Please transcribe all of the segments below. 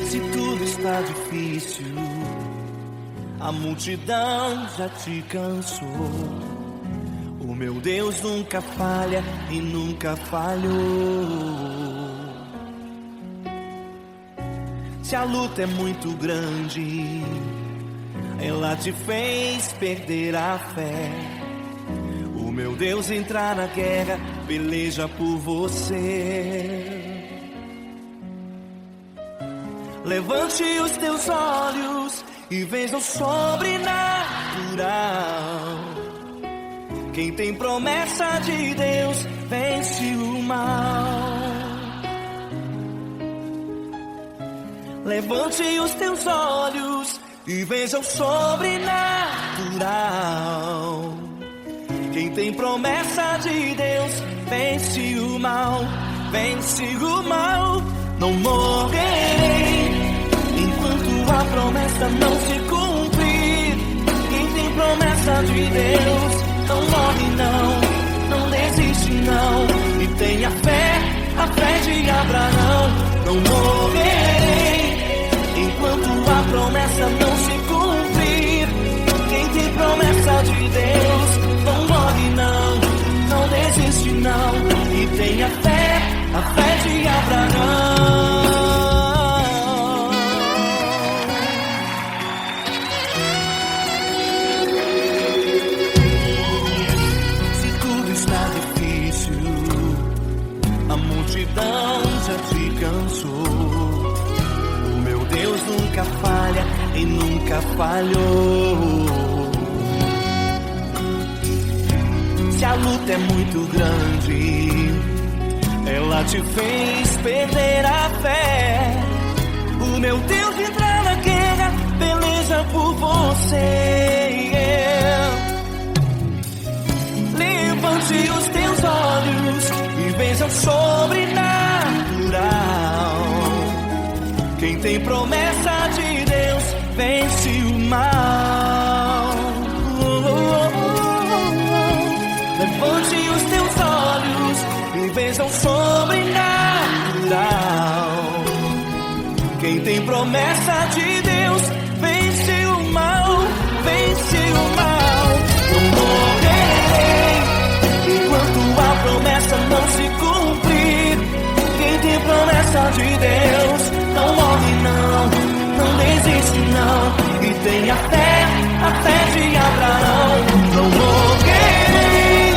Se tudo está difícil, a multidão já te cansou. O meu Deus nunca falha e nunca falhou. Se a luta é muito grande, ela te fez perder a fé. O meu Deus entra na guerra, peleja por você. Levante os teus olhos e veja o sobrenatural. Quem tem promessa de Deus vence o mal. Levante os teus olhos e veja o sobrenatural. Quem tem promessa de Deus vence o mal, vence o mal. Não morrerei enquanto a promessa não se cumprir. Quem tem promessa de Deus não morre não desiste não. E tenha fé, a fé de Abraão. Não morrerei enquanto a promessa não se cumprir. Quem tem promessa de Deus não morre não desiste não. E tenha fé, a fé de Abraão. Se tudo está difícil, a multidão já te cansou. O meu Deus nunca falha e nunca falhou. Se a luta é muito grande, ela te fez perder a fé. O meu Deus entra na guerra, peleja por você. Levante os teus olhos e veja o sobrenatural. Quem tem promessa de Deus vence o mal. Levante os teus olhos e veja o sobrenatural. Quem tem promessa de Deus vence o mal, vence o mal. Não morrerei enquanto a promessa não se cumprir. Quem tem promessa de Deus não morre não desiste não. E tenha fé, a fé de Abraão. Não morrerei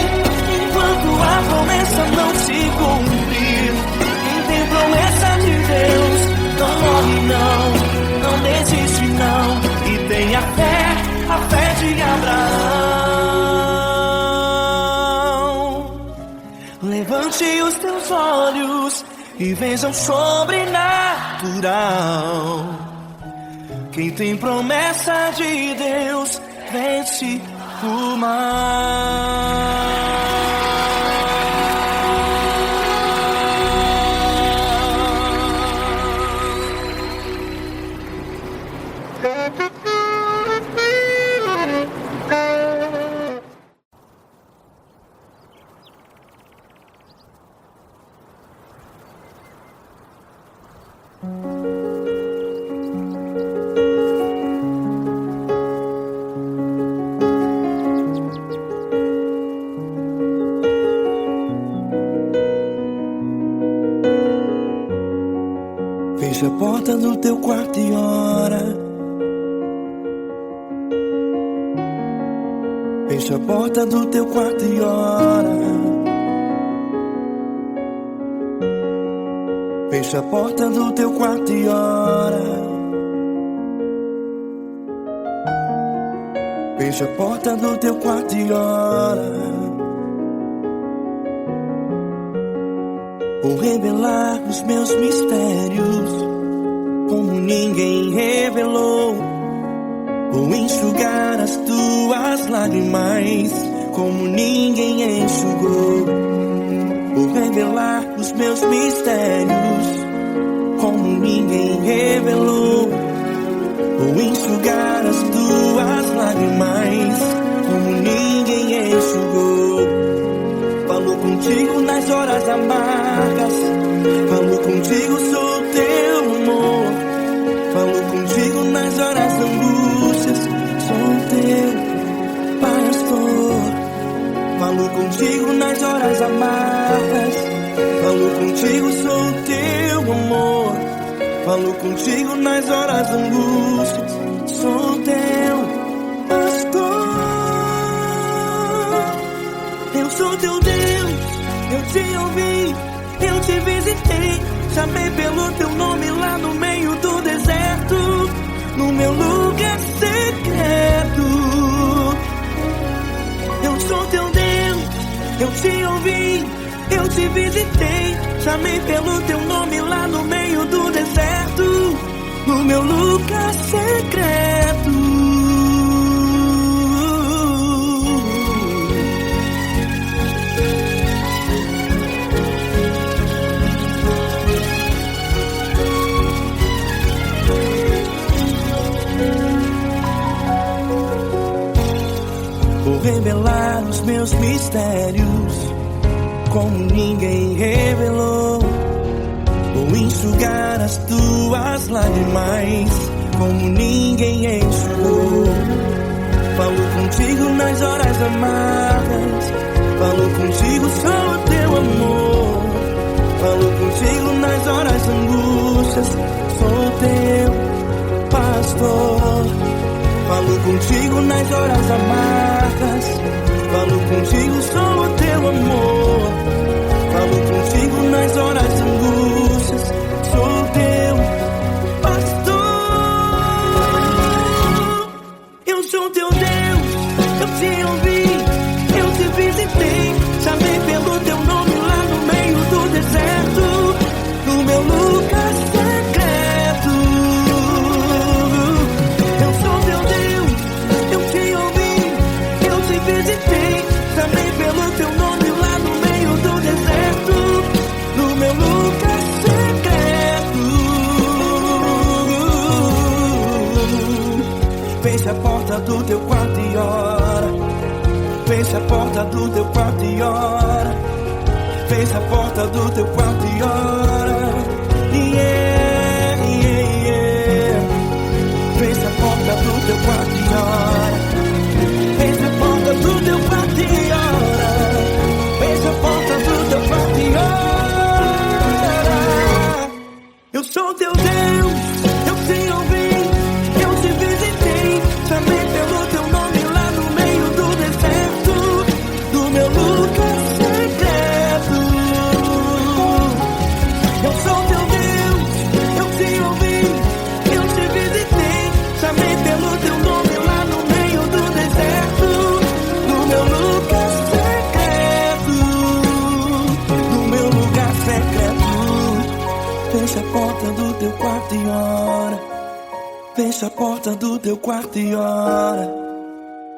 enquanto a promessa não se cumprir. Quem tem promessa de Deus não morre não desiste não. E tenha fé, a fé de Abraão. Levante os teus olhos e veja o sobrenatural. Quem tem promessa de Deus vence o mal. Fecha a porta do teu quarto e ora. Fecha a porta do teu quarto e ora. Fecha a porta do teu quarto e ora. Fecha a porta do teu quarto e ora. Vou revelar os meus mistérios como ninguém revelou. Vou enxugar as tuas lágrimas como ninguém enxugou. Vou revelar os meus mistérios como ninguém revelou. Vou enxugar as tuas lágrimas como ninguém enxugou. Falou contigo nas horas amargas, falou contigo sobre o teu amor. contigo nas horas amargas. Falo contigo, sou o teu amor. Falo contigo nas horas angústias. Sou o teu pastor. Eu sou teu Deus, eu te ouvi, eu te visitei. Chamei pelo teu nome lá no meio do deserto, no meu lugar secreto. Eu sou teu Deus, eu te ouvi, eu te visitei. Chamei pelo teu nome lá no meio do deserto, no meu lugar secreto. Vou revelar os meus mistérios como ninguém revelou. Vou enxugar as tuas lágrimas como ninguém enxugou. Falo contigo nas horas amargas. Falo contigo, sou o teu amor. Falo contigo nas horas angústias. Sou o teu pastor. Falo contigo nas horas amargas. Falo contigo, sou o teu amor. Falo contigo nas horas angústias. Sou o teu pastor. Eu sou teu Deus, eu te ouvi, eu te visitei. Chamei pelo teu nome lá no meio do deserto, no meu lugar secreto. Eu sou teu Deus, eu te ouvi, eu te visitei. Chamei pelo teu nome lá no meio do deserto, no meu lugar secreto. Feche a porta do teu quarto e ora. Feche a porta do teu quarto e ora. Feche a porta do teu quarto e ora. Yeah, yeah, yeah. Feche a porta do teu quarto e ora. Feche a porta do teu quarto e ora. Feche a porta do teu quarto e ora. Eu sou teu Deus, eu te ouvi, eu te visitei. Chamei pelo teu nome lá no meio do deserto, do meu lugar secreto. Eu sou teu Deus, eu te ouvi, eu te visitei. Chamei pelo teu nome lá no meio do deserto, no meu lugar secreto, no meu lugar secreto. Fecha a porta do teu quarto e ora. Fecha a porta do teu quarto e ora.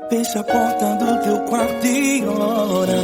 Fecha a porta do teu quarto e ora.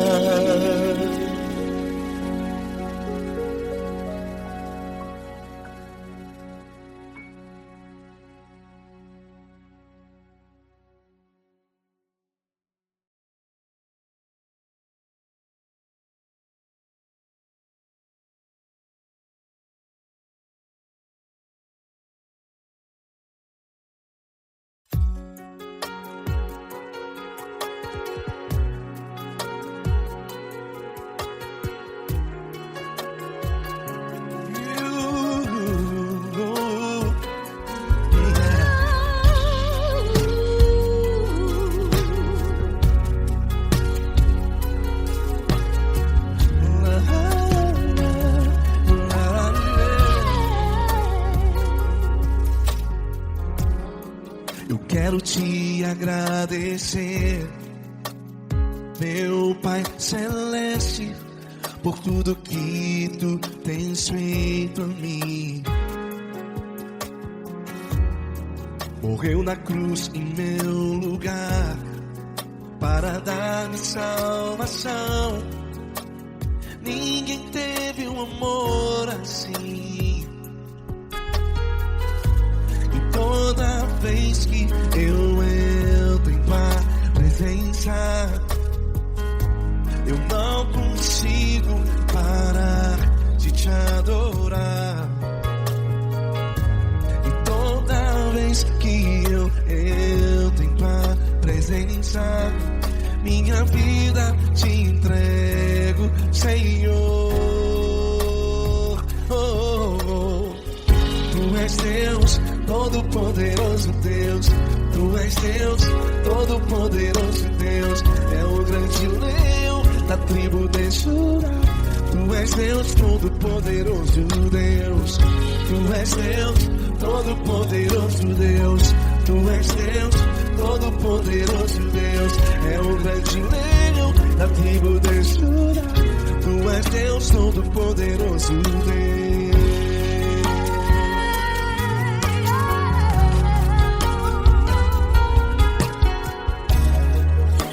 Quero te agradecer, meu Pai Celeste, por tudo que tu tens feito a mim. Morreu na cruz em meu lugar para dar-me salvação. Ninguém teve um amor assim. E toda vez que eu entro em tua presença, eu não consigo parar de te adorar. E toda vez que eu entro em tua presença, minha vida te entrego, Senhor. Tu és Deus, todo-poderoso Deus. Tu és Deus, todo-poderoso Deus. É o grande leão da tribo de Judá. Tu és Deus, todo-poderoso Deus. Tu és Deus, todo-poderoso Deus. Tu és Deus, todo-poderoso Deus. É o grande leão da tribo de Judá. Tu és Deus, todo-poderoso Deus.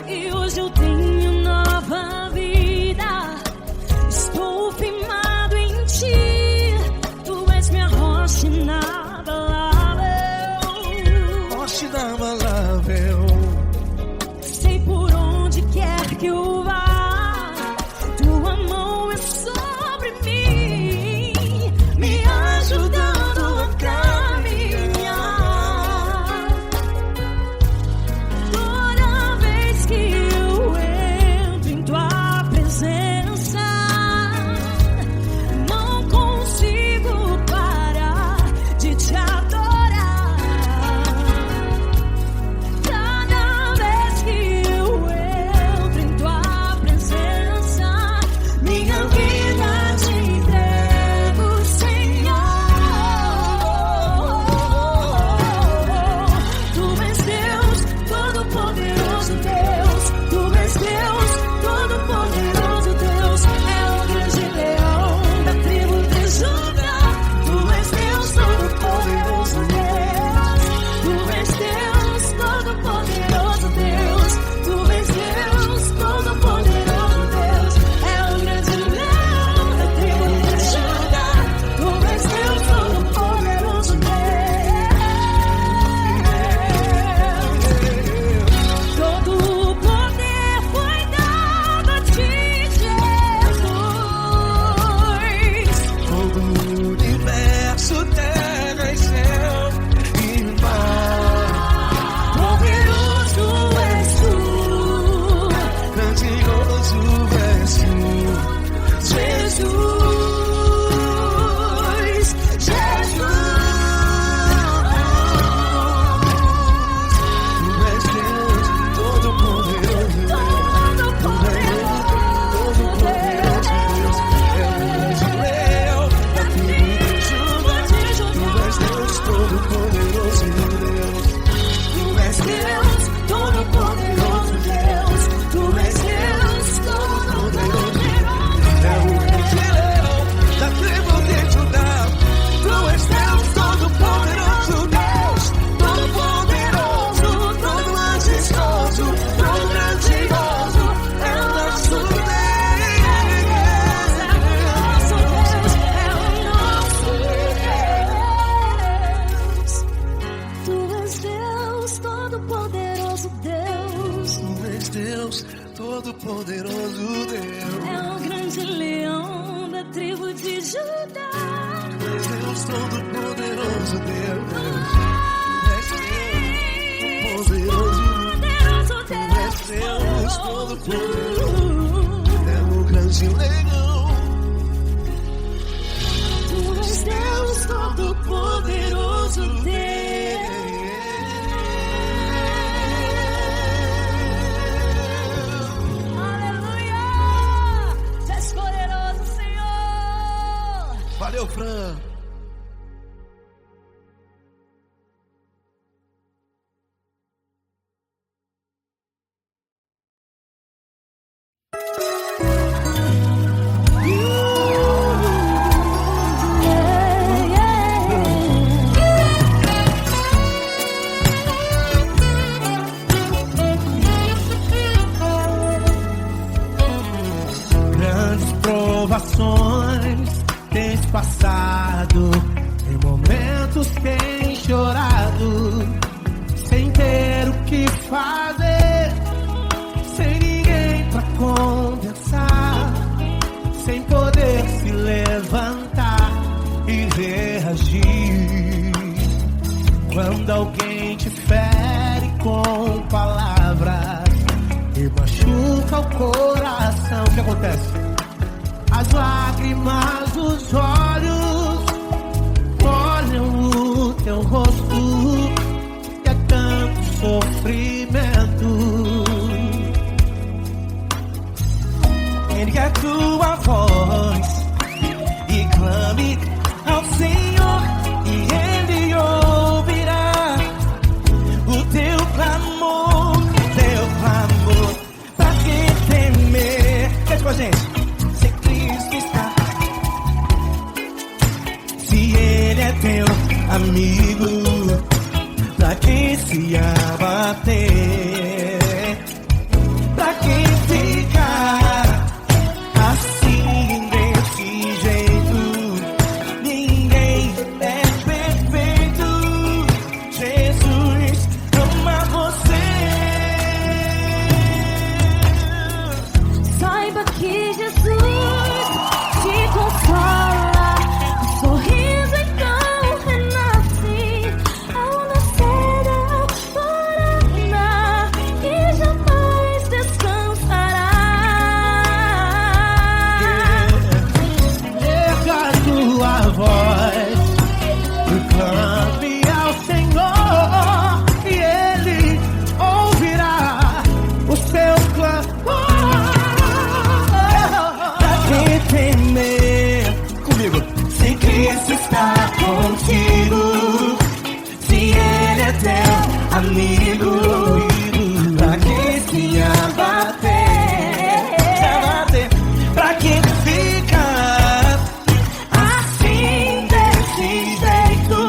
E hoje eu tenho nova vida. Estou firmado em ti. Tu és minha rocha inabalável. Rocha inabalável. Sei por onde quer que eu vá, tua mão é sobre mim, me ajudando a caminhar. Toda vez que eu entro em tua presença, não consigo parar de te adorar. Cada vez que eu entro em tua presença, minha vida te entrego, Senhor. Tu és Deus, todo-poderoso Deus. Tu és Deus, todo-poderoso Deus. É o grande leão da tribo de Judá. Tu és Deus, todo-poderoso Deus. Tu és Deus, todo-poderoso Deus. Tu és Deus, todo-poderoso Deus. É o grande leão da tribo de Judá. Tu és Deus, todo-poderoso Deus. Todo o poder foi dado a ti, Jesus. Todo o universo, terra e céu e mar. Poderoso és tu, Grandioso és tu, Jesus. Tu és Deus, todo-poderoso Deus. Tu és todo-poderoso Deus. É o grande leão da tribo de Judá. Tu és Deus, todo-poderoso Deus. Tu és Deus, todo-poderoso Deus. Tu és Deus, todo-poderoso. É o grande leão da tribo de Judá. Tu és Deus, todo-poderoso Deus. Todo-poderoso, todo majestoso, todo grandioso. É o nosso Deus. Tu és Deus, todo-poderoso Deus. Tu és Deus, todo-poderoso Deus. É o grande leão da tribo de Judá. Tu és Deus, todo-poderoso Deus. Tu és Deus, poderoso. Tu és Deus, todo-poderoso. É o grande leão. Tu és Deus, todo-poderoso Deus. Aleluia! Tu és poderoso, Senhor. Valeu, Fran. Grandes provações tens passado, em momentos tens chorado, sem ter o que fazer, sem ninguém pra conversar, sem poder se levantar e reagir. Quando alguém te fere com palavras e machuca machuca o coração. O que acontece? As lágrimas dos olhos molham o teu rosto, que é tanto sofrimento. Ergue a tua voz e clame ao Senhor, e Ele ouvirá o teu clamor, pra que temer? Cante com a gente. Se Cristo está, se Ele é teu amigo, pra que se abater? Pra que ficar assim desse jeito? Ninguém é perfeito. Jesus ama você. Saiba que Jesus te consola, o sorriso então renasce ao nascer da aurora e jamais descansará. Erga a tua voz e clame ao Senhor, e Ele ouvirá o seu clamor. Pra que temer? Comigo. Se Cristo está contigo, se Ele é teu amigo, pra que se abater? Pra que ficar assim desse jeito?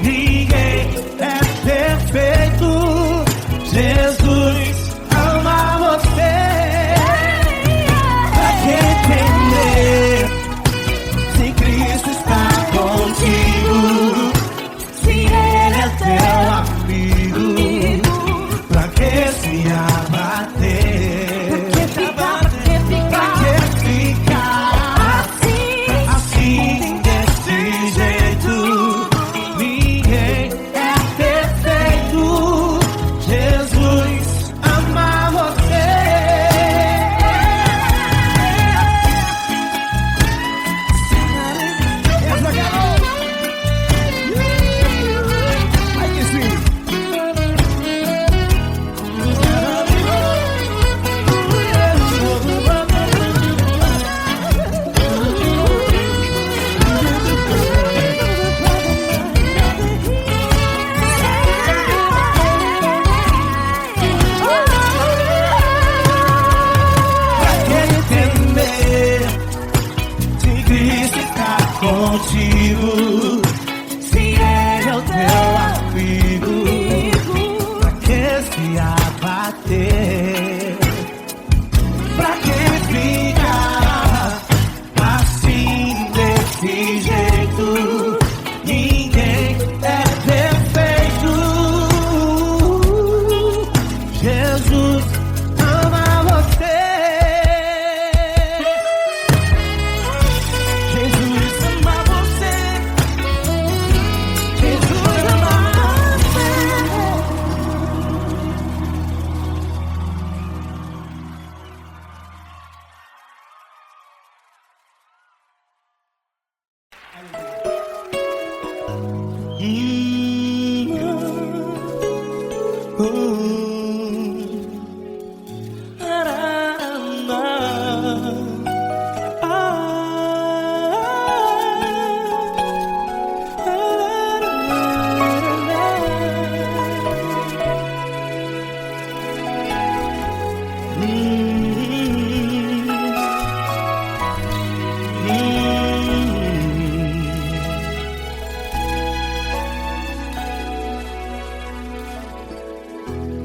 Ninguém é perfeito. Jesus ama você. Pra que temer? Se Cristo está contigo, se Ele é teu amigo, pra que se abater? Pra que ficar assim desse jeito? Ninguém é perfeito. Jesus ama você. Essa garota. Ai que sim. Pra que temer? Se Cristo está contigo, se Ele é o teu amigo, pra que se abater? Pra que ficar assim desse jeito? Ninguém é perfeito. Jesus ama você. Jesus ama você. Jesus ama você.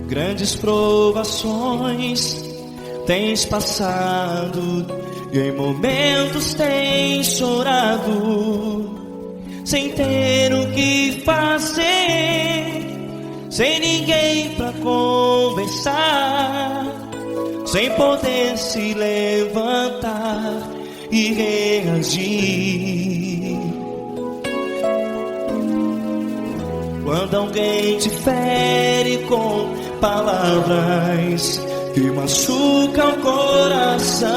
Grandes provações tens passado, e em momentos tens chorado, sem ter o que fazer, sem ninguém pra conversar, sem poder se levantar e reagir. Quando alguém te fere com palavras, que machuca o coração,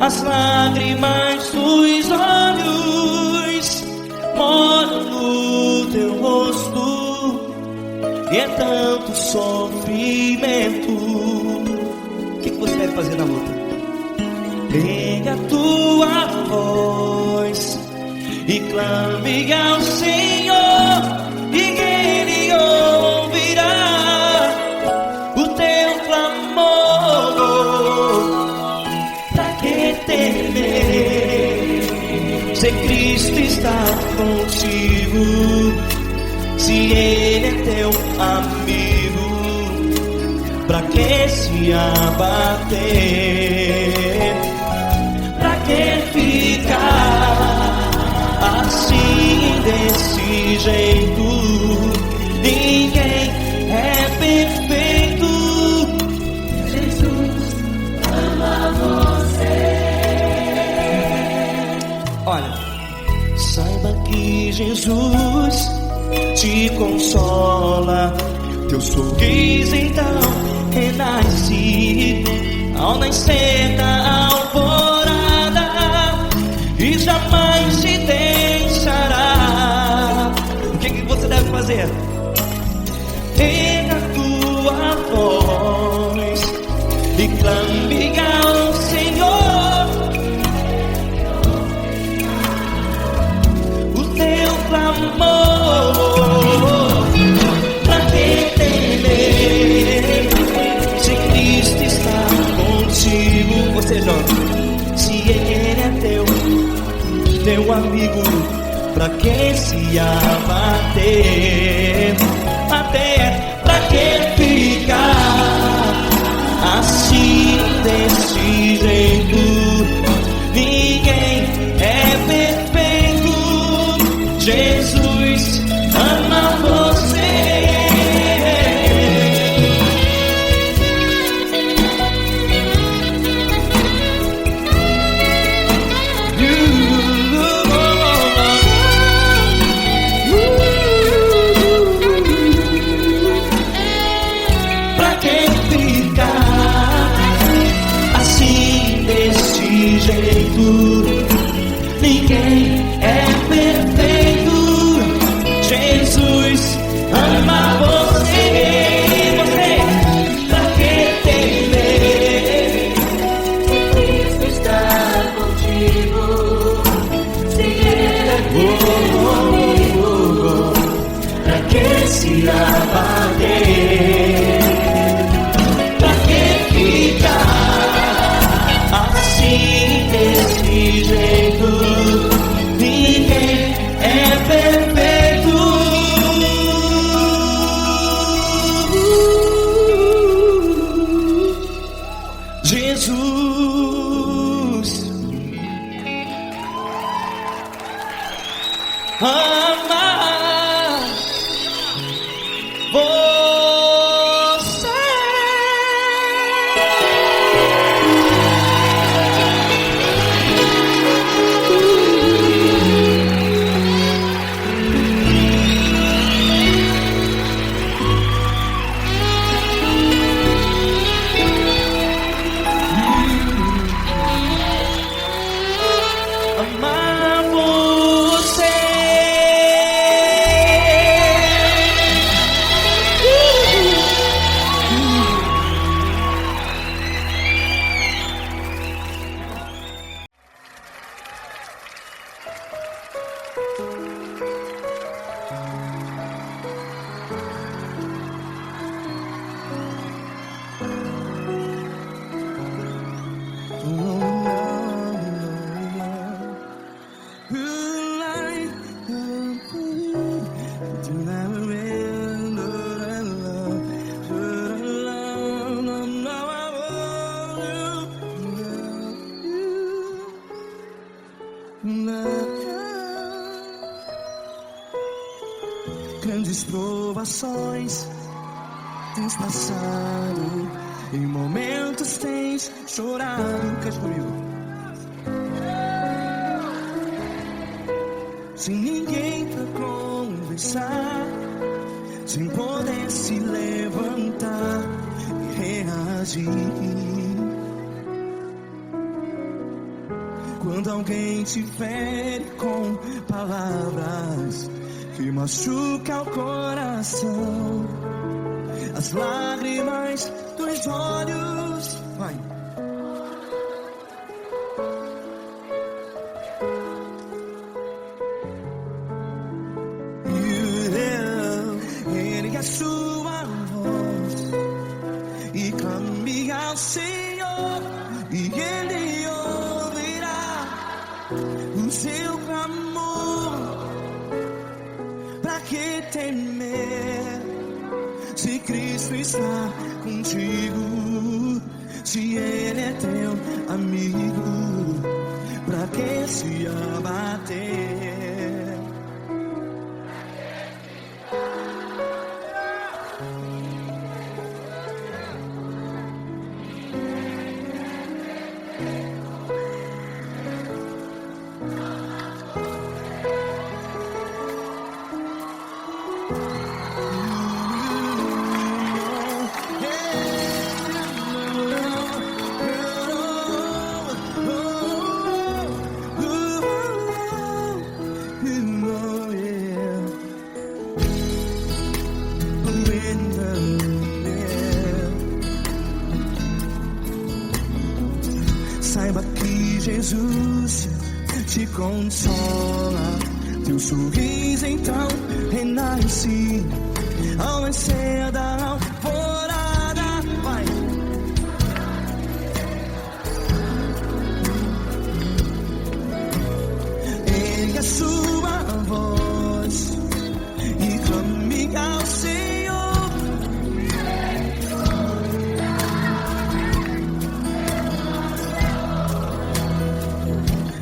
as lágrimas dos olhos moram no teu rosto, e é tanto sofrimento. O que você deve fazer na luta? Pega a tua voz e clame ao Senhor, e Ele ouvirá o teu clamor. Pra que temer, se Cristo está contigo, se Ele é teu amigo? Pra que se abater? Pra que ficar assim desse jeito? Ninguém é perfeito. Jesus ama você. Olha, saiba que Jesus te consola, teu sorriso então renasce ao nascer da alvorada, e jamais te deixará. O que você deve fazer? Pega a tua voz e clame ao Senhor, o teu clamor. Pra que temer, se Cristo está contigo? Você joga. Se Ele é teu amigo, pra que se abater? Até pra que ficar assim desse jeito? Ninguém é perfeito. Jesus ama você. Pra que ficar assim desse jeito? Ninguém é perfeito. Jesus ama você. Pra que temer, Se Cristo está contigo, se Ele é teu amigo, pra que se abater? Pra que ficar assim desse jeito? Ninguém é perfeito. Jesus ama você. Amar você. Grandes provações tens passado, em momentos tens chorado. Cante comigo. Sem ninguém pra conversar, sem poder se levantar e reagir. Quando alguém te fere com palavras que machuca o coração, as lágrimas dos olhos, vai. Ergue a sua voz e clame ao Senhor, e Ele ouvirá o seu clamor. Pra que temer, se Cristo está contigo? Se Ele é teu amigo, pra que se abater? Saiba que Jesus te consola, teu sorriso então renasce ao nascer da alvorada. Vai. Ergue a sua voz e clame ao Senhor.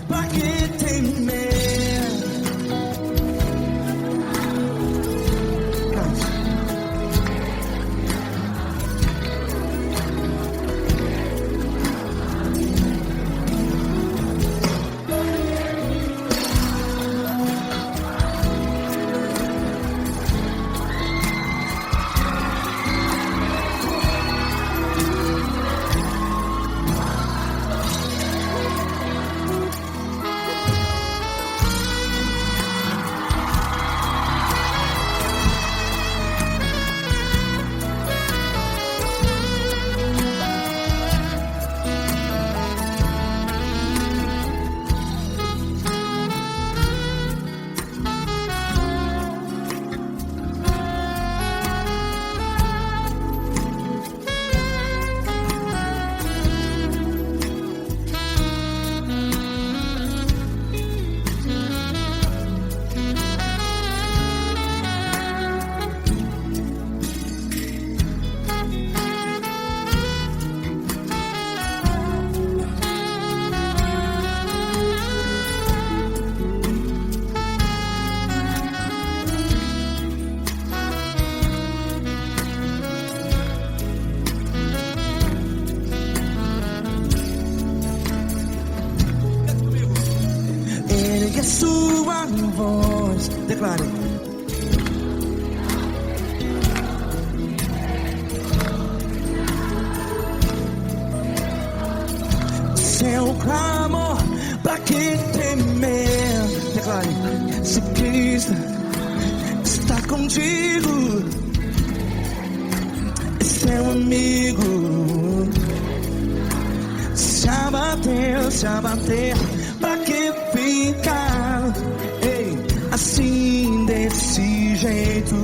Pra que temer? Ergue a sua voz, declare. Seu clamor, pra que temer? Declare. Se Cristo está contigo, é seu amigo. Se abater, pra que ficar assim desse jeito?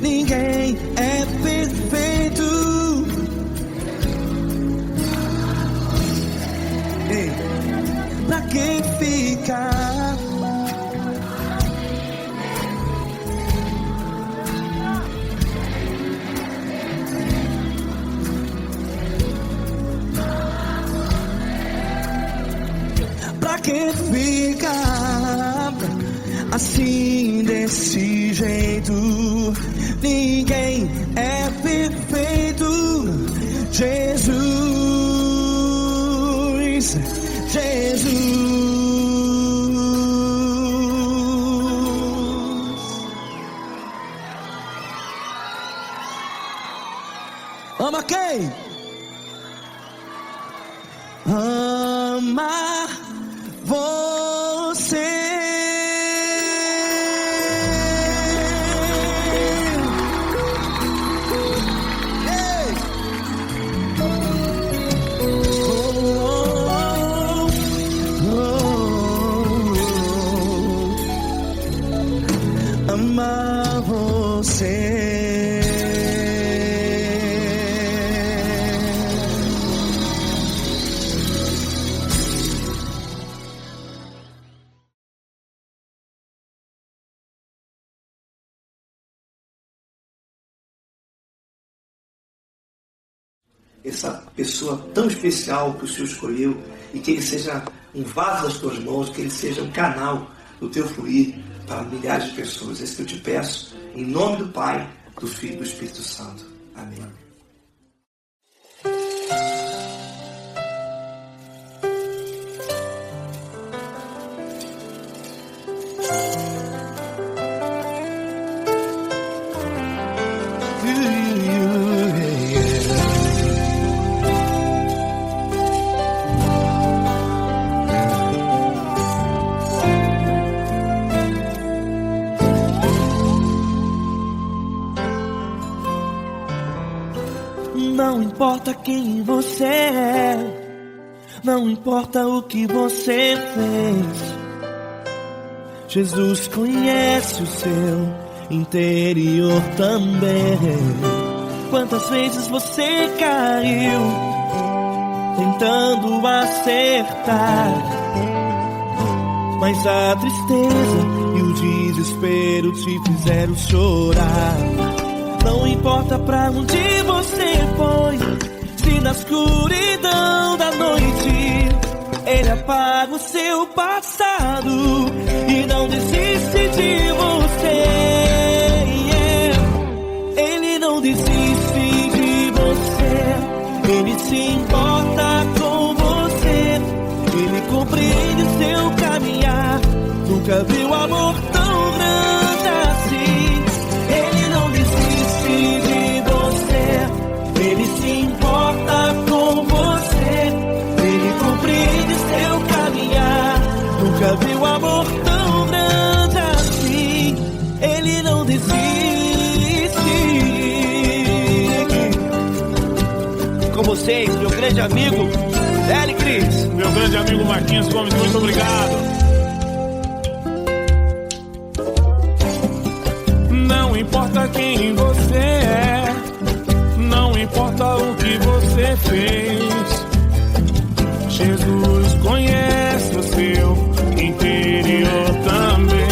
Ninguém é perfeito. Pra que ficar? Pra que ficar assim desse jeito? Ninguém é perfeito. Jesus, Jesus. Ama quem? Ama você. Ei! Amar você. Essa pessoa tão especial que o Senhor escolheu, e que ele seja um vaso das tuas mãos, que ele seja um canal do teu fluir para milhares de pessoas. É isso que eu te peço, em nome do Pai, do Filho e do Espírito Santo. Amém. Não importa quem você é, não importa o que você fez, Jesus conhece o seu interior também. Quantas vezes você caiu tentando acertar, mas a tristeza e o desespero te fizeram chorar. Não importa pra onde você foi, se na escuridão da noite Ele apaga o seu passado e não desiste de você. Ele não desiste de você, Ele se importa com você, Ele compreende o seu caminhar. Nunca viu amor tão grande assim. Ele não desiste de você, Ele se importa com você, Ele compreende seu caminhar. Nunca viu amor tão grande assim. Ele não desiste. Com vocês, meu grande amigo L. Cris. Meu grande amigo Marquinhos Gomes, muito obrigado. Não importa quem você é, não importa o que você fez, Jesus conhece o seu interior também.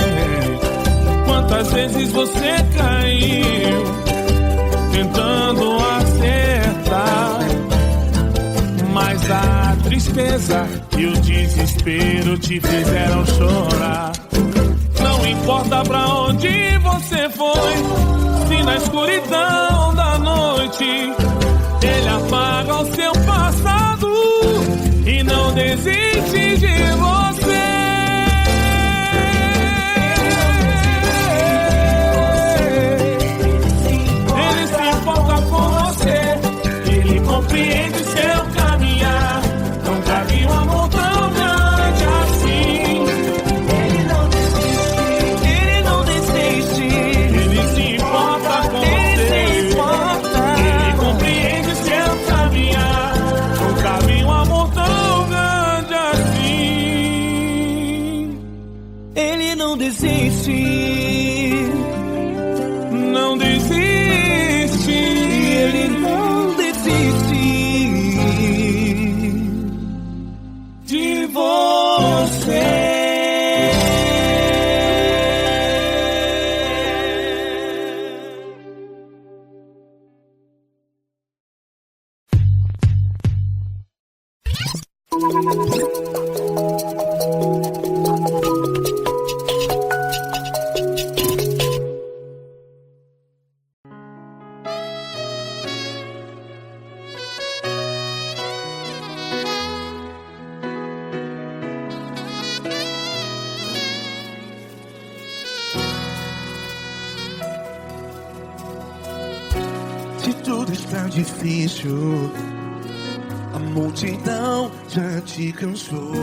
Quantas vezes você caiu tentando acertar, mas a tristeza e o desespero te fizeram chorar. Não importa pra onde você foi, se na escuridão da noite Ele apaga o seu passado e não desiste de você. Ele se importa com você, Ele compreende seu caminhar. Nunca vi um amor tão grande assim. Não desiste, não desiste, Ele não desiste de você. tudo está difícil, a multidão já te cansou.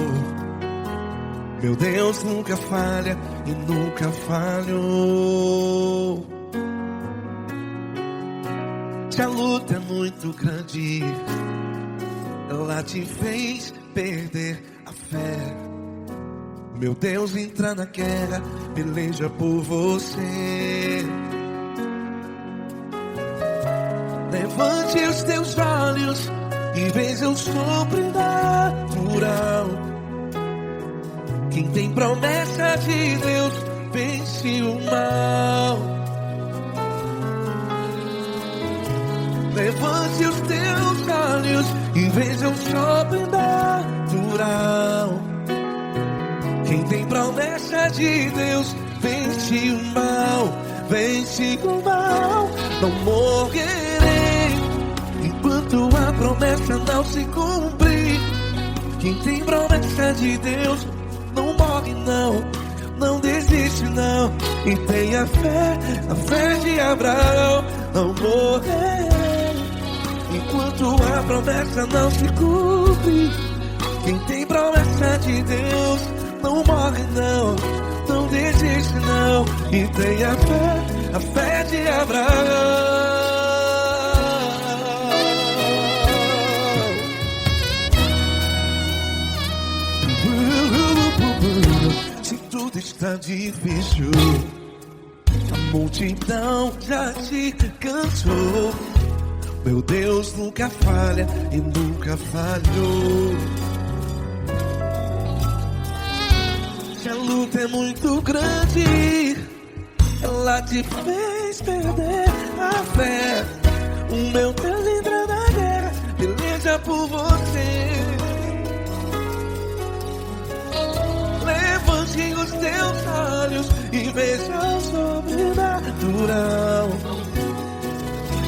Meu Deus nunca falha e nunca falhou. Se a luta é muito grande, ela te fez perder a fé. Meu Deus entra na guerra, peleja por você. Levante os teus olhos e veja o sobrenatural. Quem tem promessa de Deus vence o mal. Levante os teus olhos e veja o sobrenatural. Quem tem promessa de Deus vence o mal, vence o mal. Não morrerei enquanto a promessa não se cumprir. Quem tem promessa de Deus não morre não, não desiste não. E tenha fé, a fé de Abraão. Não morrerei enquanto a promessa não se cumpre. Quem tem promessa de Deus não morre não, não desiste não. E tenha fé, a fé de Abraão. Se tudo está difícil, a multidão já te cansou. Meu Deus nunca falha e nunca falhou. Se a luta é muito grande, ela te fez perder a fé. O meu Deus entra na guerra, peleja por você. Levante os teus olhos e veja o sobrenatural.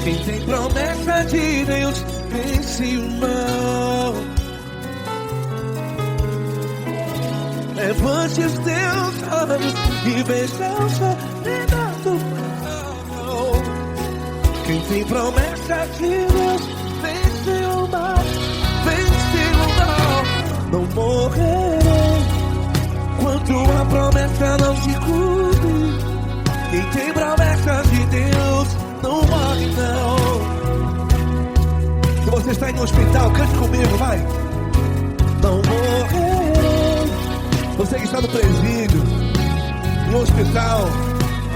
Quem tem promessa de Deus vence o mal. Levante os teus olhos e veja o sobrenatural. Quem tem promessa de Deus vence o mal, vence o mal. Não morrerei enquanto a promessa não se cumpre. Quem tem promessa de Deus não morre não. Se você está em um hospital, cante comigo, vai. Não morrerei. Você que está no presídio, em um hospital,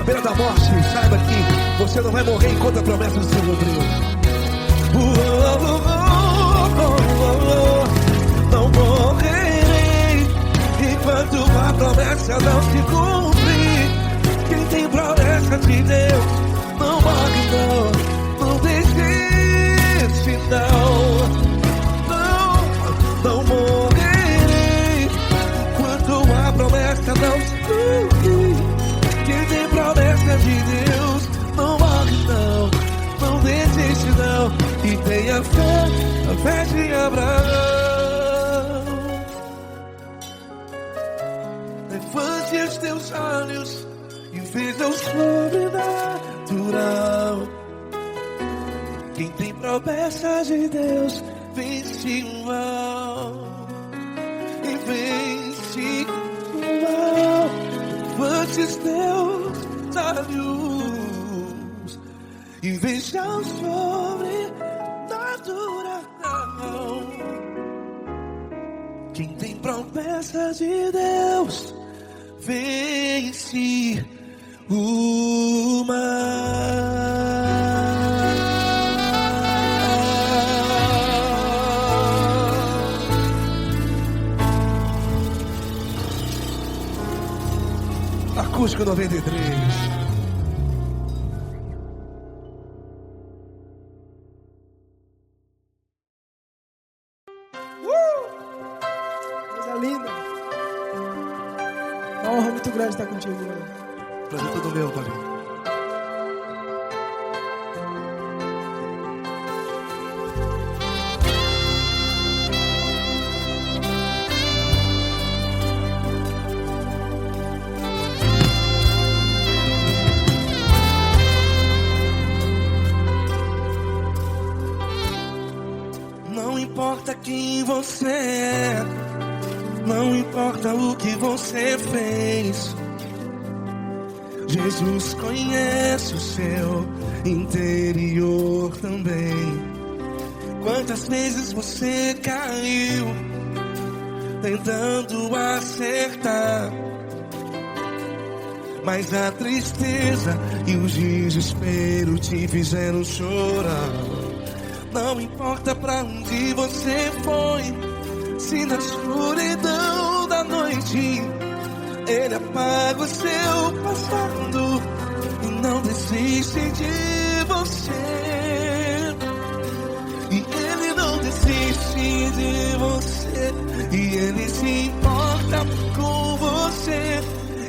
à beira da morte, saiba que você não vai morrer enquanto a promessa não se cumpriu. Não morrerei enquanto a promessa não se cumprir. Quem tem promessa de Deus não morre não, não desiste não. Não morrerei enquanto a promessa não se cumprir. Quem tem promessa de Deus não morre não, não desiste não. E tenha fé, a fé de Abraão. Levante os teus olhos e veja o sobrenatural. Quem tem promessa de Deus vence o mal, e vence o mal. Levante os teus olhos e veja o sobrenatural. Quem tem promessa de Deus vence o mal. Acústico 93. Coisa linda. Uma honra muito grande estar contigo, Lula. Prazer todo meu, Paulinho. importa quem você é, não importa o que você fez, Jesus conhece o seu interior também. Quantas vezes você caiu tentando acertar, mas a tristeza e o desespero te fizeram chorar. Não importa pra onde você foi, se na escuridão da noite Ele apaga o seu passado e não desiste de você. E Ele não desiste de você, e Ele se importa com você,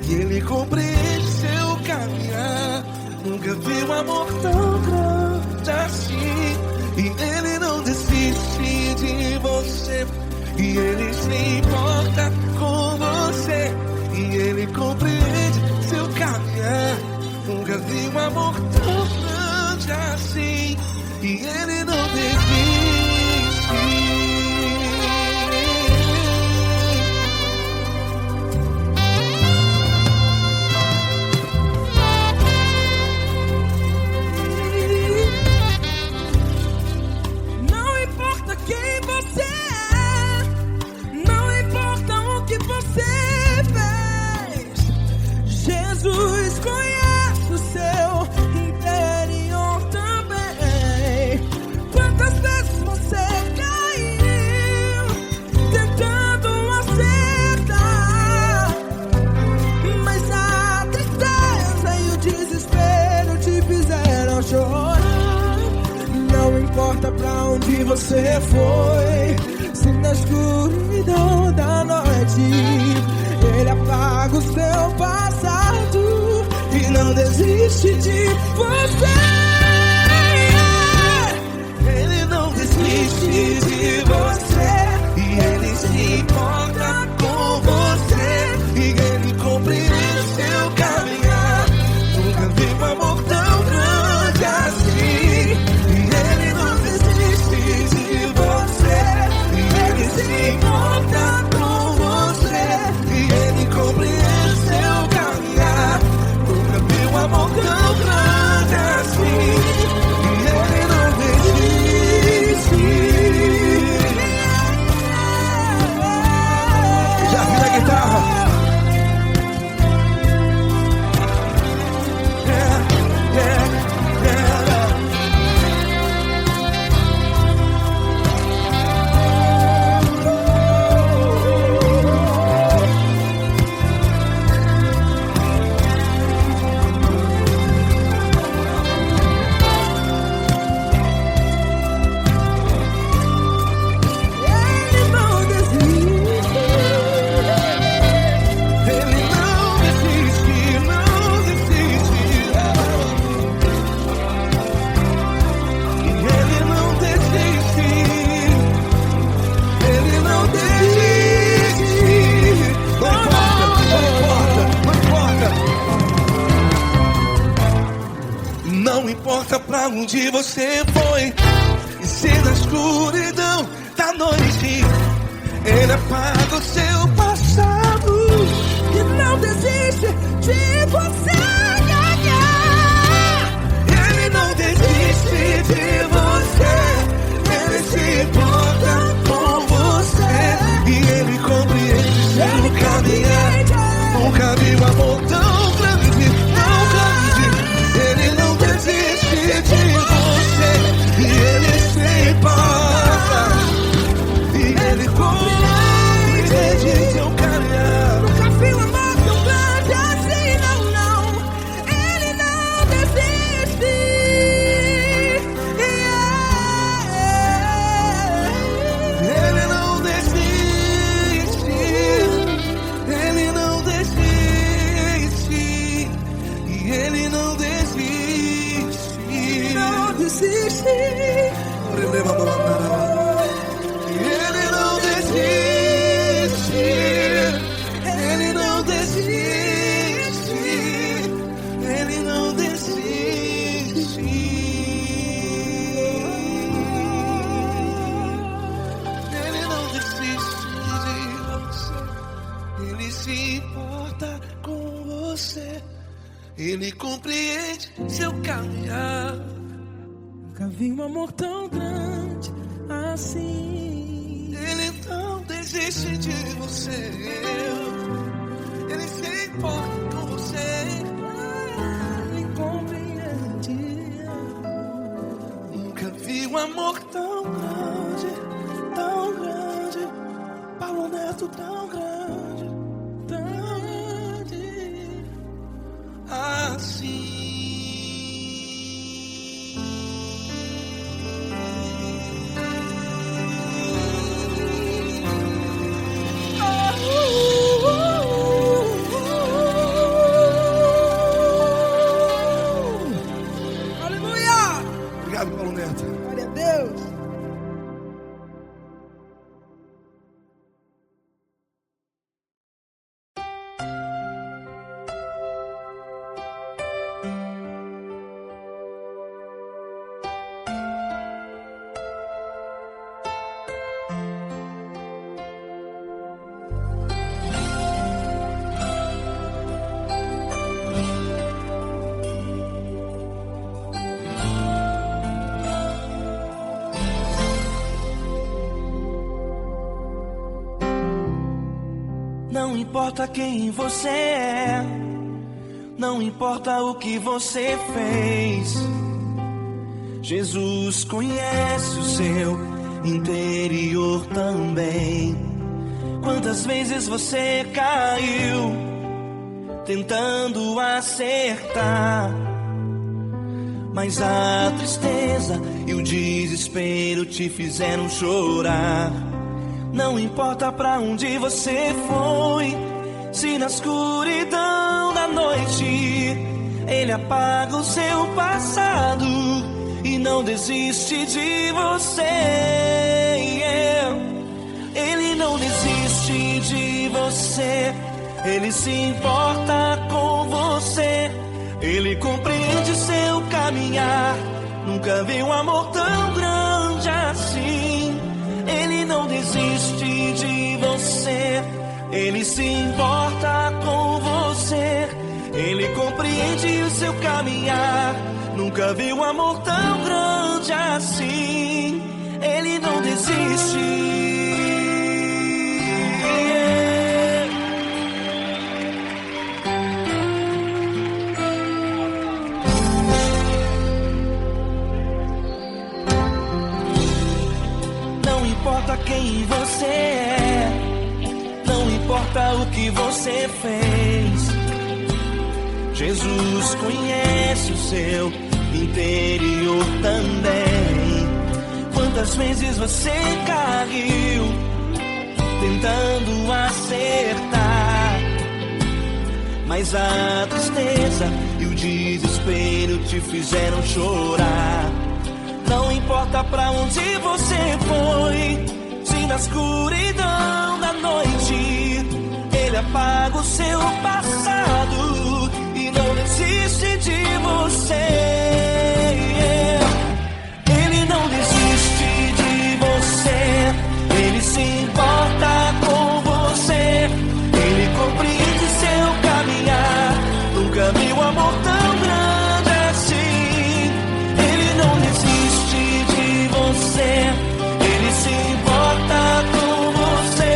e Ele compreende seu caminhar. Nunca vi um amor tão grande assim. E Ele não desiste de você, e Ele se importa com você, e Ele compreende seu caminhar. Nunca vi um amor tão grande assim. E Ele não desiste. Não importa quem você é, não importa o que você fez, Jesus conhece o seu interior também. Quantas vezes você caiu tentando acertar, mas a tristeza e o desespero te fizeram chorar. Não importa pra onde você foi, se na escuridão da noite Ele apaga o seu passado e não desiste de você. Ele não desiste de você, e Ele se importa com você, e Ele compreende seu caminhar. Nunca vi um amor tão grande assim. E Ele não desiste de você, e Ele se importa com você, e Ele compreende seu caminhar. Nunca vi um amor tão grande assim. E Ele não desiste. Já vi a guitarra. Ele não desiste. Ele não desiste, não desiste. E Ele não desiste. Ele não desiste. Não importa pra onde você foi, e se na escuridão da noite Ele apaga o seu passado E não desiste de você. Ele não desiste de você, Ele se importa com você, e Ele compreende seu caminhar. Nunca vi um amor tão grande, tão grande. Ele não desiste de você, e Ele se importa, e Ele compreende seu caminhar. Nunca vi um amor tão grande assim, não, não. Ele não desiste. Ele não desiste, Ele não desiste, e Ele não desiste. Não desiste. Ele não desiste, Ele não desiste, Ele não desiste. compreende seu caminhar. Nunca vi um amor tão grande assim. Ele não desiste de você. Ele se importa com você. Ele compreende. Nunca vi um amor tão grande, tão grande. Paulo Neto tão grande, assim. Aleluia! Obrigado, Paulo Neto. Glória a Deus. Não importa quem você é, não importa o que você fez, Jesus conhece o seu interior também. Quantas vezes você caiu tentando acertar, mas a tristeza e o desespero te fizeram chorar. Não importa pra onde você foi, se na escuridão da noite Ele apaga o seu passado e não desiste de você. Ele não desiste de você, Ele se importa com você. Ele compreende seu caminhar, nunca vi um amor tão grande assim. Ele não desiste de você, Ele se importa com você. Ele compreende o seu caminhar, nunca vi um amor tão grande assim. Ele não desiste. Não importa quem você é, não importa o que você fez, Jesus conhece o seu interior também. Quantas vezes você caiu tentando acertar, mas a tristeza e o desespero te fizeram chorar. Não importa pra onde você foi, se na escuridão da noite Ele apaga o seu passado e não desiste de você. Ele não desiste de você, Ele se importa com você. Ele compreende seu caminhar, nunca vi um amor tão grande assim. Ele não desiste de você, Ele se importa com você.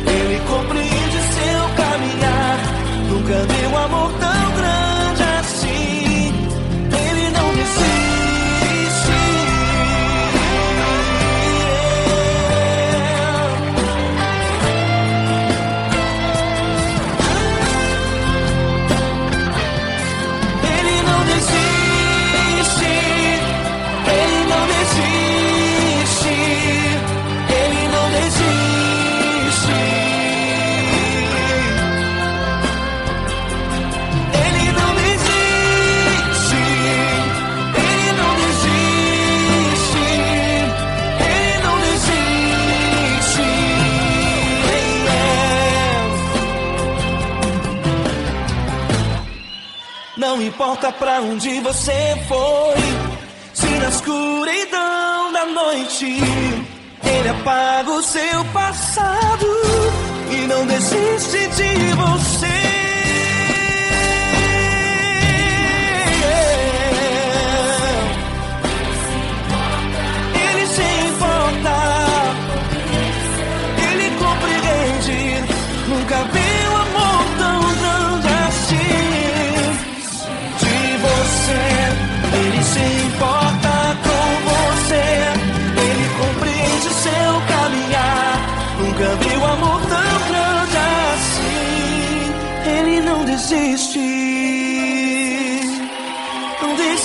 Ele compreende seu caminhar, nunca vi um amor tão grande assim. Ele não desiste. Ele não desiste. Ele não desiste. Ele não desiste. Ele não desiste. Ele não desiste. Ele não desiste. Não importa pra onde você foi, se na escuridão da noite Ele apaga o seu passado e não desiste de você.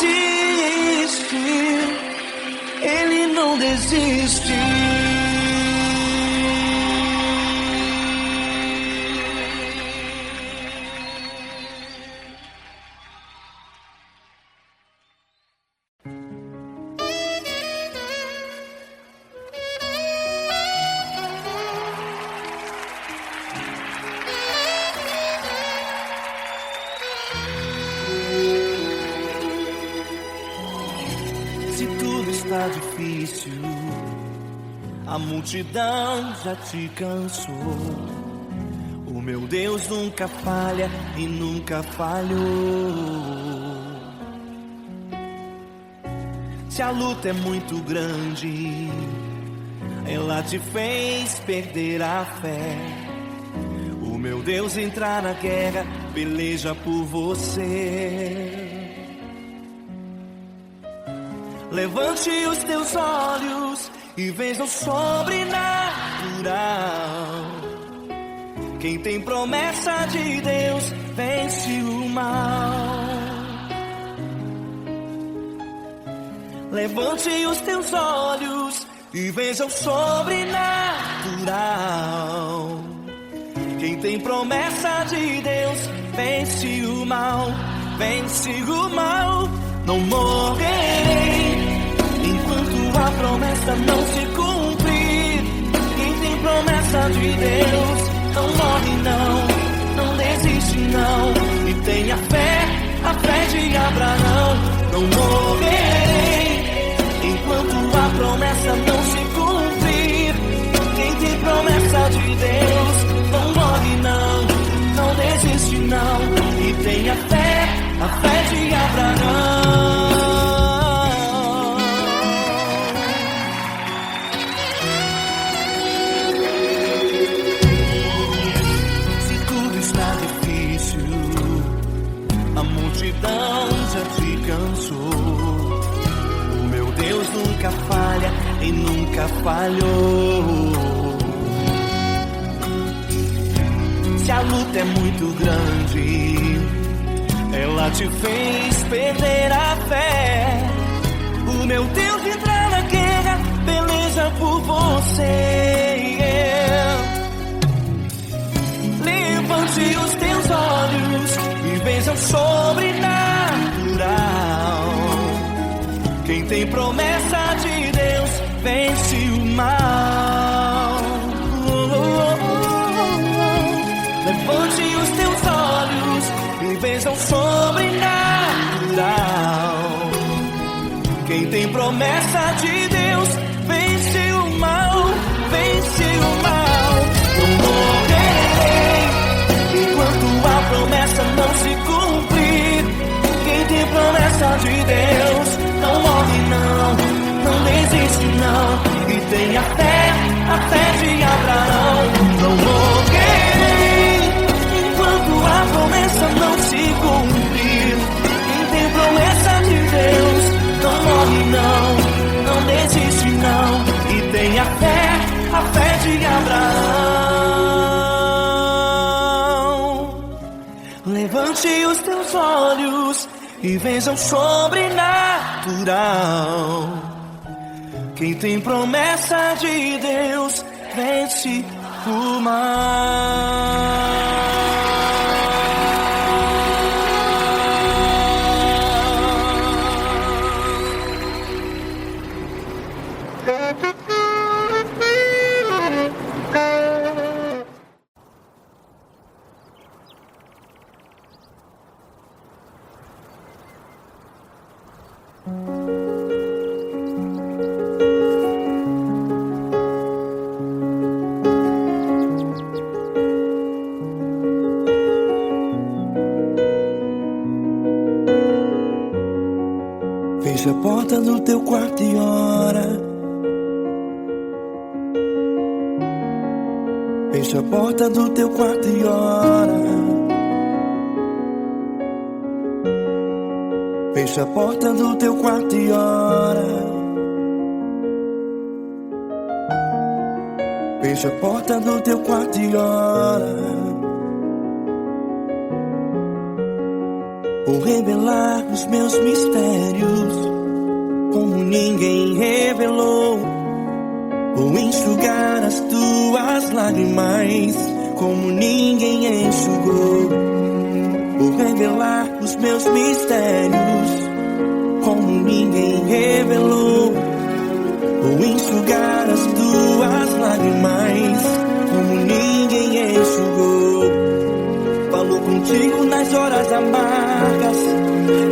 desiste, Ele não desiste. Se tudo está difícil, a multidão já te cansou. O meu Deus nunca falha e nunca falhou. Se a luta é muito grande, ela te fez perder a fé. O meu Deus entrar na guerra, peleja por você. Levante os teus olhos e veja o sobrenatural. Quem tem promessa de Deus vence o mal. Levante os teus olhos e veja o sobrenatural. Quem tem promessa de Deus vence o mal. Vence o mal. Não morrerei enquanto a promessa não se cumprir. Quem tem promessa de Deus não morre não desiste não. E tenha fé, a fé de Abraão. Não morrerei enquanto a promessa não se cumprir. Quem tem promessa de Deus não morre não desiste não. E tenha fé, a fé de Abraão. Se tudo está difícil, a multidão já te cansou. O meu Deus nunca falha e nunca falhou. Se a luta é muito grande, ela te fez perder a fé. O meu Deus entrar na guerra, peleja por você. Levante os teus olhos e veja o sobrenatural. Quem tem promessa de Deus vence o mal. Levante os teus olhos e veja o sobrenatural. Quem tem promessa de Deus vence o mal, vence o mal. Não morrerei enquanto a promessa não se cumprir. Quem tem promessa de Deus não morre não desiste não. E tenha fé, a fé de Abraão. Não morrerei enquanto a promessa não se cumprir. Quem tem promessa de Deus não morre não desiste não. E tenha fé, a fé de Abraão. Levante os teus olhos e veja o sobrenatural. Quem tem promessa de Deus vence o mal. Fecha a porta do teu quarto e ora. Fecha a porta do teu quarto e ora. Fecha a porta do teu quarto e ora. Fecha a porta do teu quarto e ora. Vou revelar os meus mistérios como ninguém revelou. Vou enxugar as tuas lágrimas como ninguém enxugou. Vou revelar os meus mistérios como ninguém revelou. Vou enxugar as tuas lágrimas como ninguém enxugou. Falo contigo nas horas amargas,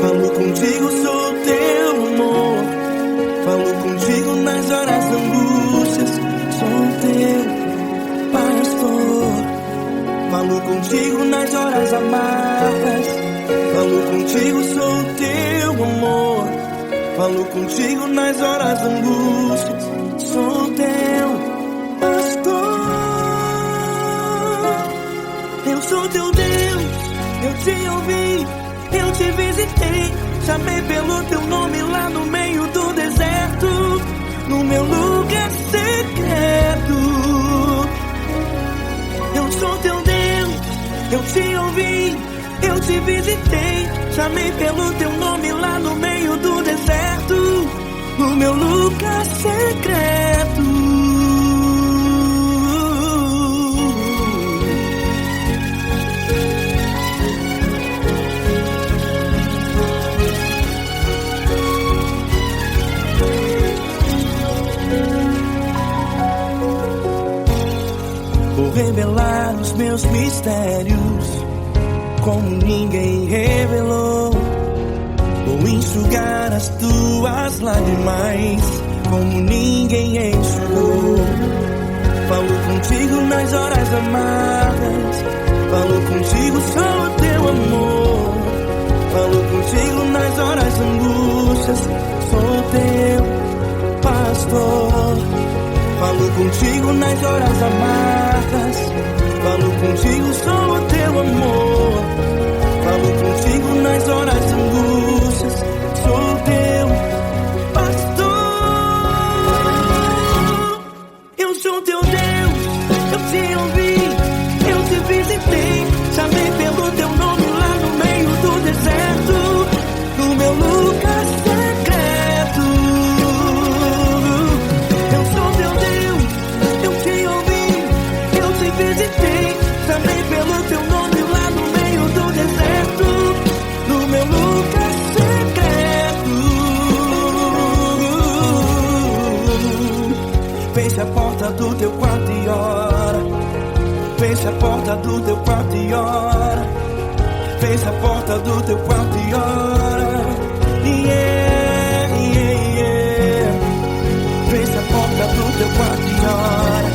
falo contigo, sou teu amor. Falo contigo nas horas angústias, sou teu pastor. Falo contigo nas horas amargas, falo contigo, sou teu amor. Falo contigo nas horas angústias, sou teu pastor. Eu sou teu Deus, eu te ouvi, eu te visitei. Chamei pelo teu nome lá no meio do deserto, no meu lugar secreto. Eu sou teu Deus, eu te ouvi, eu te visitei. Chamei pelo teu nome lá no meio do deserto, no meu lugar secreto. Vou revelar os meus mistérios como ninguém revelou. Vou enxugar as tuas lágrimas como ninguém enxugou. Falo contigo nas horas amargas, falo contigo, sou teu amor. Falo contigo nas horas angústias, sou teu pastor. Falo contigo nas horas amargas, falo contigo, sou teu amor. Falo contigo nas horas angústias, sou teu pastor. Eu sou teu Deus, eu te ouvi, eu te visitei. Chamei pelo teu nome lá no meio do deserto, no meu lugar secreto. Eu sou teu Deus, eu te ouvi, eu te visitei. Chamei pelo teu nome lá no meio do deserto, no meu lugar secreto. Fecha a porta do teu quarto e ora. Fecha a porta do teu quarto e ora. Fecha a porta do teu quarto e ora. Yeah, yeah, yeah. Fecha a porta do teu quarto e ora.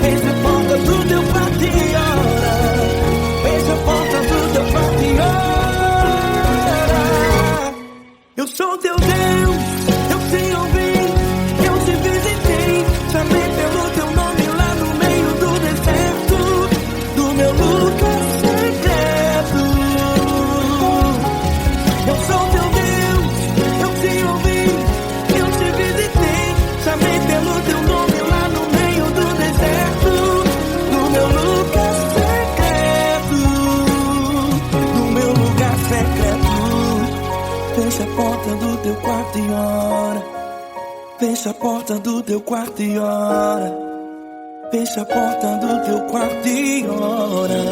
Fecha a porta do teu quarto e ora. Fecha a porta do teu quarto e ora. Eu sou teu Deus, eu te ouvi, eu te visitei. Chamei pelo teu nome lá no meio do deserto, do meu lugar secreto. Eu sou teu Deus, eu te ouvi, eu te visitei. Chamei pelo teu nome lá no meio do deserto, no meu lugar secreto, no meu lugar secreto. Fecha a porta do teu quarto e ora. Fecha a porta do teu quarto e ora. Fecha a porta do teu quarto e ora.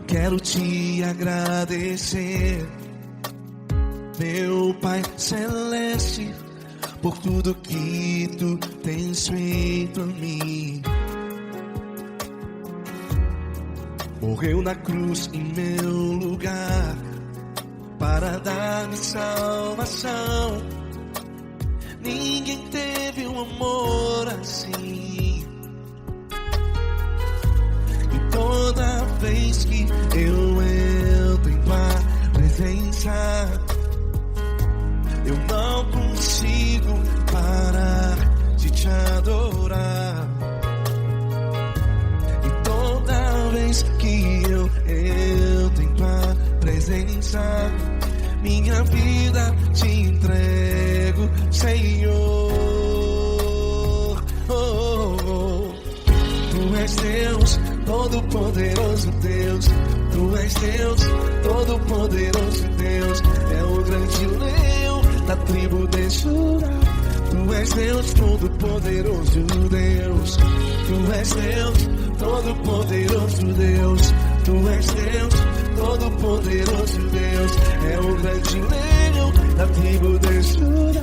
Quero te agradecer, meu Pai Celeste, por tudo que tu tens feito a mim. Morreu na cruz em meu lugar para dar-me salvação. Ninguém teve um amor assim. E toda vez que eu entro em tua presença, eu não consigo parar de te adorar. E toda vez que eu entro em tua presença, minha vida te entrego, Senhor. Tu és Deus, Todo-Poderoso Deus. Tu és Deus, Todo-Poderoso Deus. É o grande leão da tribo de Judá. Tu és Deus, Todo-Poderoso Deus. Tu és Deus, Todo-Poderoso Deus. Tu és Deus, Todo-Poderoso Deus. É o grande leão da tribo de Judá.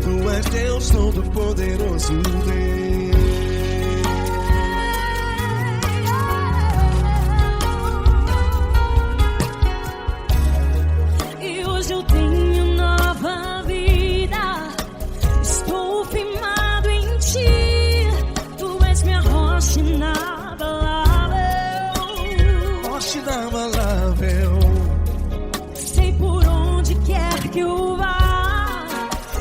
Tu és Deus, Todo-Poderoso Deus. E hoje eu tenho nova vida. Estou firmado em ti. Tu és minha rocha inabalável. Rocha inabalável. Sei por onde quer que eu vá,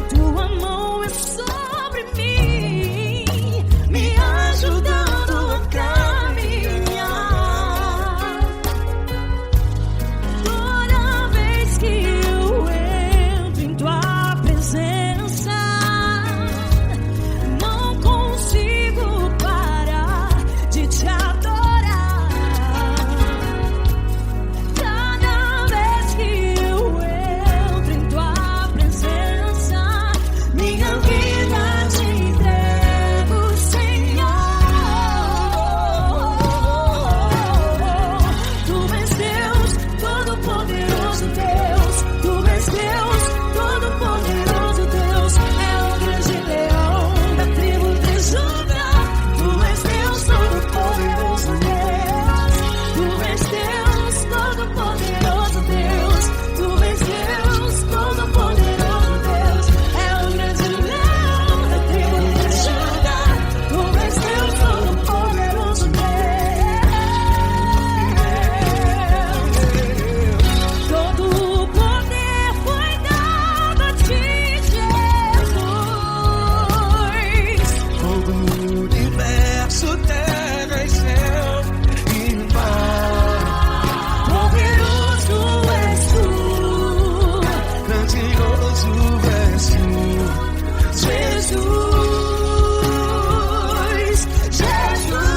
tua mão é sobre mim, me ajudando a caminhar. Toda vez que eu entro em tua presença, não consigo parar de te adorar. Cada vez que eu entro em tua presença, minha vida te entrego, Senhor. Tu és Deus, Todo-Poderoso Deus. Tu és Deus, Todo-Poderoso Deus. É o grande leão da tribo de Judá. Tu és Deus, Todo-Poderoso Deus. Tu és Deus, Todo-Poderoso Deus. Tu és Deus, Todo-Poderoso Deus. É o grande leão da tribo de Judá. Tu és Deus, Todo-Poderoso Deus. Todo o poder foi dado a ti, Jesus. Todo o universo, terra e céu e mar. Poderoso és tu, Grandioso és tu, Jesus. Jesus.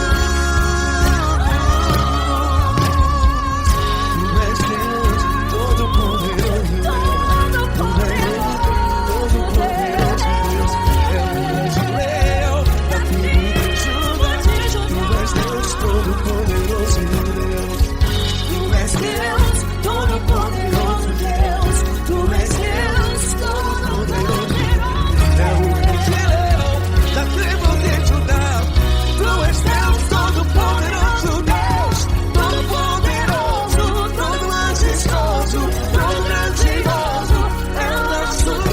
Tu és Deus, Todo-Poderoso Deus. Todo-Poderoso Deus. É o grande leão da tribo de Judá. Tu és Deus, Todo-Poderoso Deus. Tu és Deus, Todo-Poderoso Deus. Tu és Deus, Todo-Poderoso É o grande leão da tribo de Judá. Tu és Deus, Todo-Poderoso Deus. Todo-Poderoso, todo majestoso, todo grandioso. É o nosso Deus.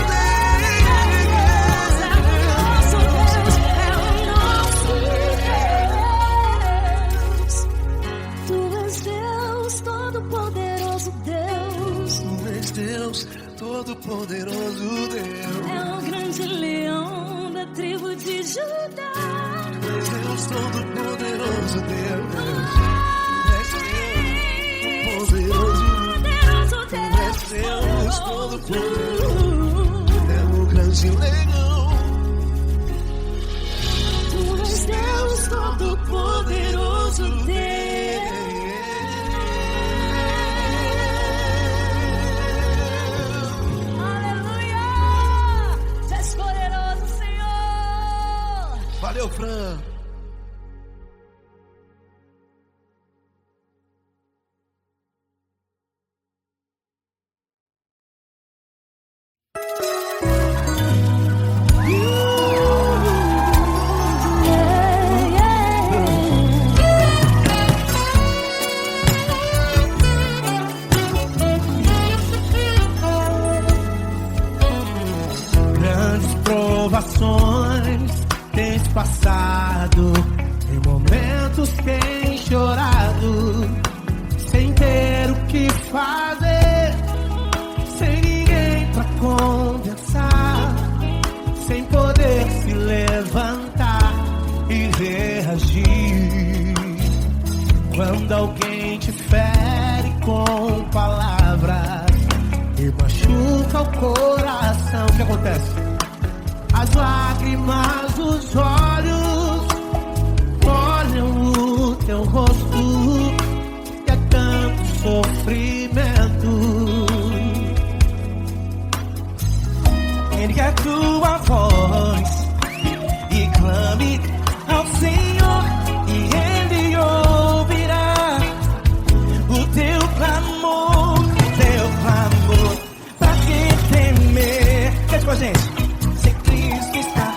Tu és Deus, Todo-Poderoso Deus. Tu és Deus, Todo-Poderoso Deus. É o grande leão da tribo de Judá. Tu és Deus, Todo-Poderoso Deus. Tu és Deus, Todo-Poderoso. Tu és Deus, Todo-Poderoso. É o grande leão. Tu és Deus, Todo-Poderoso Deus. Aleluia! Tu és poderoso, Senhor. Valeu, Fran. lado, em momentos tem chorado, sem ter o que fazer, sem ninguém pra conversar, sem poder se levantar e reagir. Quando alguém te fere com palavras e machuca o coração, o que acontece? As lágrimas dos olhos molham o teu rosto, e é tanto sofrimento. Ergue a tua voz e clame ao Senhor, e Ele ouvirá o teu clamor, pra que temer? Cante com a gente. Se Cristo está,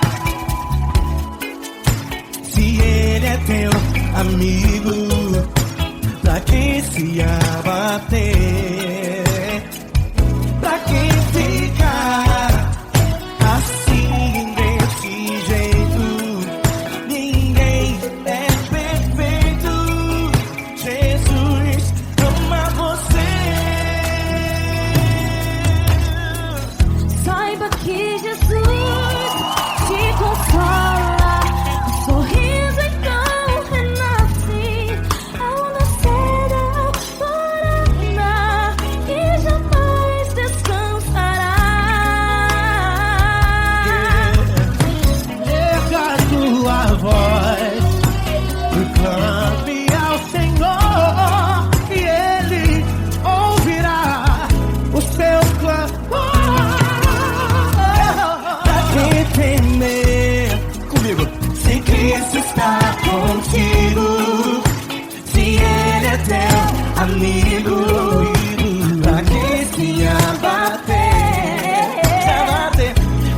se Ele é teu amigo, pra que se abater? Pra que ficar assim desse jeito? Ninguém é perfeito. Jesus ama você. Saiba que Jesus te consola, o sorriso então renasce ao nascer da alvorada e jamais descansará. Erga a tua voz e clame ao Senhor, e Ele ouvirá o seu clamor. Pra que temer? Comigo. Se Cristo está contigo, se Ele é teu amigo, pra que se abater?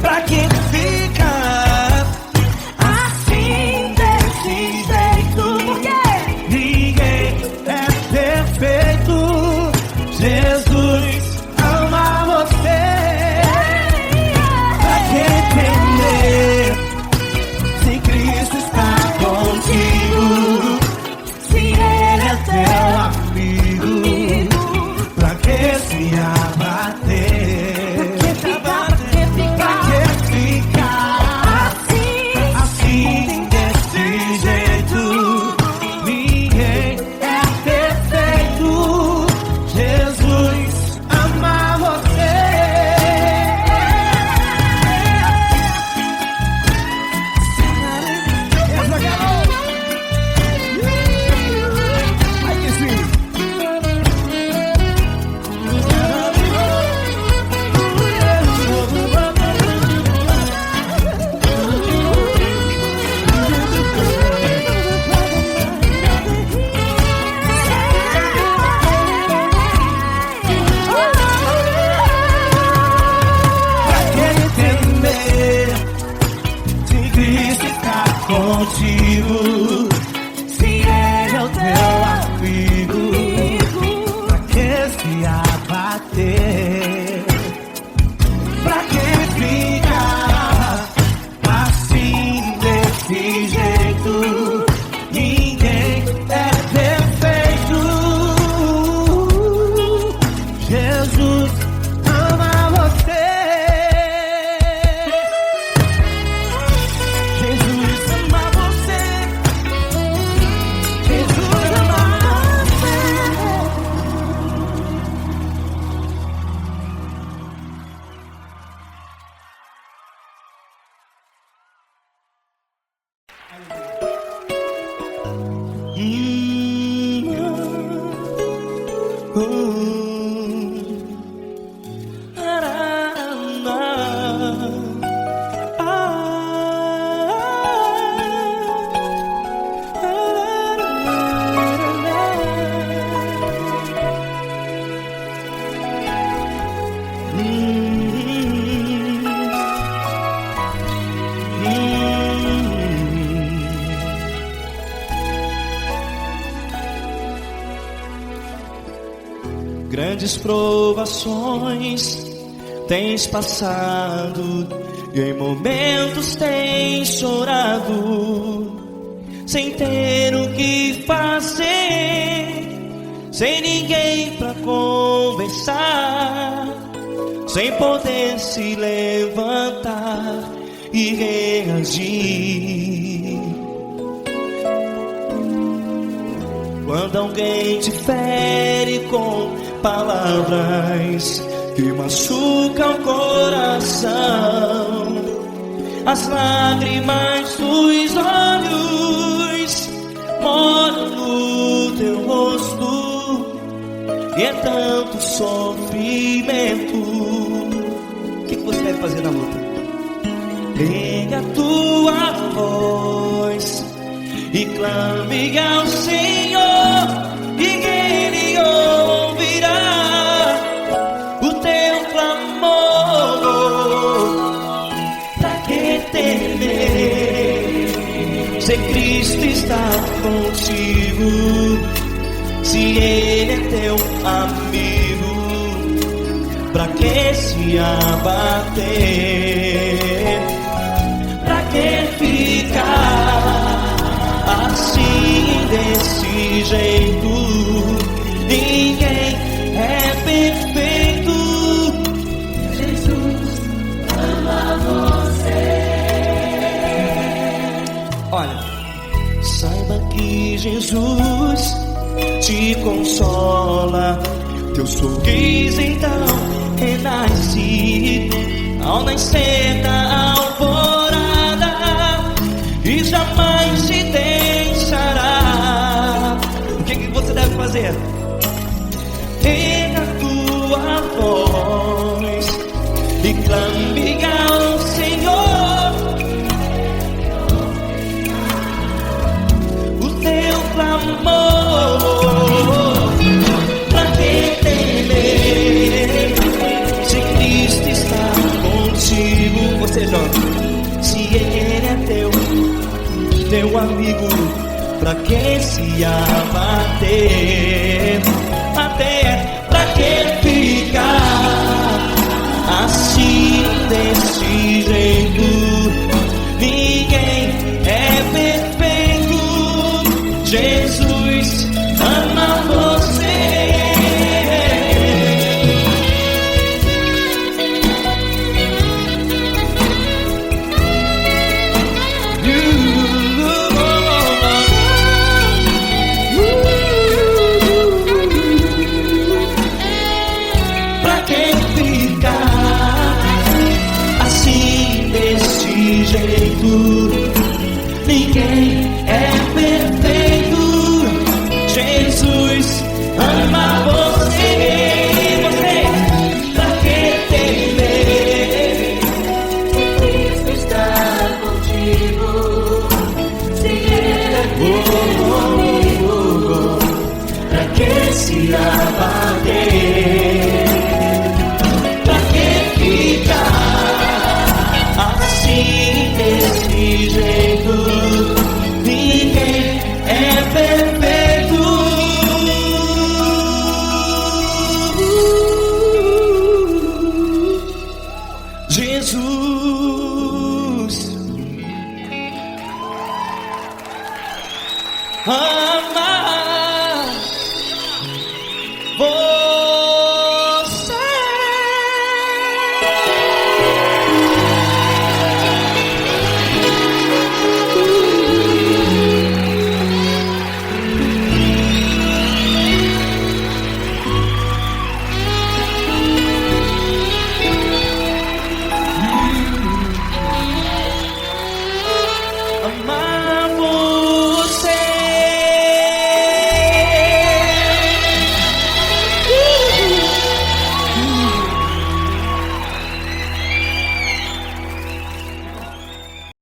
Pra que ficar assim desse jeito? Ninguém é perfeito. Jesus ama você. Pra que temer? Se Cristo está contigo, se Ele é teu Amigo, pra que se abater? Pra que ficar assim desse jeito? Ninguém é perfeito. Jesus ama você. Ai que sim. Pra que temer? Se Cristo está contigo, se Ele é o teu amigo, Pra que se abater? pra que ficar assim desse jeito? Ninguém é perfeito. Jesus ama você. Jesus ama você. Jesus ama você. Grandes provações tens passado, e em momentos tem chorado, sem ter o que fazer, sem ninguém pra conversar, sem poder se levantar e reagir. Quando alguém te fere com palavras que machucam o coração, as lágrimas dos olhos moram no teu rosto, e é tanto sofrimento. O que você deve fazer na luta? Pega a tua voz e clame ao Senhor, e Ele ouvirá o teu clamor. Pra que temer, se Cristo está contigo, se Ele é teu amigo? Pra que se abater? Pra que ficar assim desse jeito? Ninguém é perfeito. Jesus ama você. Olha, saiba que Jesus te consola, teu sorriso então renasce ao nascer da alvorada, e jamais te deixará. O que você deve fazer? Pega a tua voz e clame ao Senhor, o teu clamor. Pra que temer, se Cristo está contigo? Você joga. Se Ele é teu amigo, pra que se abater? Até pra que ficar assim desse jeito? Ninguém é perfeito. Jesus ama você. Pra que ficar assim desse jeito? Ninguém é perfeito. Jesus ama você. Você, pra que temer? Cristo está contigo, se Ele é teu amigo. Pra que se abater? Pra que ficar assim desse jeito? Ninguém é perfeito. Jesus ama